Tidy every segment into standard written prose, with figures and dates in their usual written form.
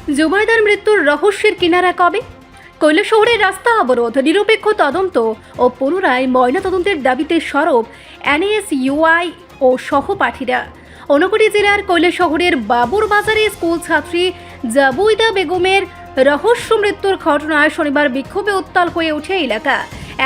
জুবাইদার মৃত্যুর রহস্যের কিনারা কবে? কৈলাসহরের রাস্তা অবরোধ, নিরপেক্ষ তদন্ত ও পুনরায় ময়নাতদন্তের দাবিতে সরব এনএসইউআই ও সহপাঠীরা। ঊনকোটি জেলার কৈলাসহরের বাবুর বাজারে স্কুল ছাত্রী জুবাইদা বেগমের রহস্য মৃত্যুর ঘটনায় শনিবার বিক্ষোভে উত্তাল হয়ে ওঠে এলাকা।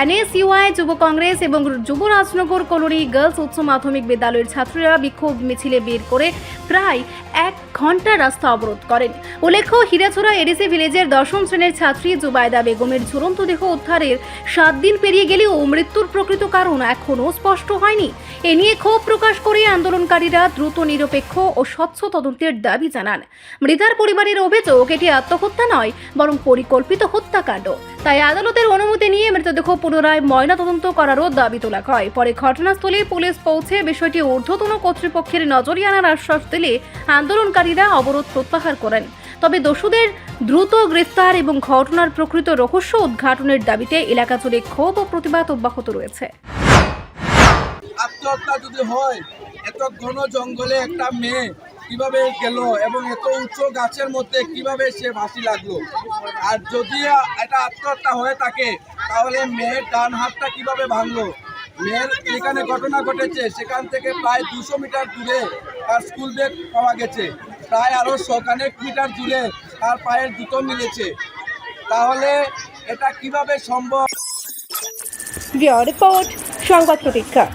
এনএসইউআই, যুব কংগ্রেস এবং যুব রাজনগর কলোনি গার্লস উচ্চ মাধ্যমিক বিদ্যালয়ের ছাত্রীরা বিক্ষোভ মিছিলে বের করে প্রায় 1 ঘন্টা রাস্তা অবরোধ করেন। উল্লেখ্য, হীরাছড়া এডিসি ভিলেজের 10ম শ্রেণীর ছাত্রী জুবাইদা বেগমের ঝুলন্ত দেহ উদ্ধারের 7 দিন পেরিয়ে গেলেও মৃত্যুর প্রকৃত কারণ এখনও স্পষ্ট হয়নি। এ নিয়ে ক্ষোভ প্রকাশ করে আন্দোলনকারীরা দ্রুত, নিরপেক্ষ ও স্বচ্ছ তদন্তের দাবি জানান। মৃতার পরিবারের অভিযোগ, এটি আত্মহত্যা নয় বরং পরিকল্পিত হত্যাকাণ্ড। তাই আদালতের অনুমতি নিয়ে মৃতদেহ পুনরায় ময়নাতদন্ত করারও দাবি তোলা হয়। পরে ঘটনাস্থলে পুলিশ পৌঁছে বিষয়টি ঊর্ধ্বতন কর্তৃপক্ষের নজরে আনার আশ্বাস দিলে আন্দোলনকারীরা অবরোধ প্রত্যাহার করেন। তবে দোষীদের দ্রুত গ্রেফতার এবং ঘটনার প্রকৃত রহস্য উদ্ঘাটনের দাবিতে এলাকা জুড়ে ক্ষোভ ও প্রতিবাদ অব্যাহত রয়েছে। আত্মহত্যা যদি হয়, এত ঘন জঙ্গলে একটা মেয়ে কিভাবে গেল এবং এত উঁচু গাছের মধ্যে কিভাবে সে ফাঁসি লাগলো? আর যদি এটা আত্মহত্যা হয়ে থাকে তাহলে মেয়ের ডান হাতটা কিভাবে ভাঙলো? মেয়ের যেখানে ঘটনা ঘটেছে সেখান থেকে প্রায় 200 মিটার দূরে তার স্কুল ব্যাগ পাওয়া গেছে, প্রায় আরও 100 মিটার দূরে তার পায়ের জুতো মিলেছে। তাহলে এটা কিভাবে সম্ভব? রিপোর্ট, সংবাদ প্রতীক্ষা।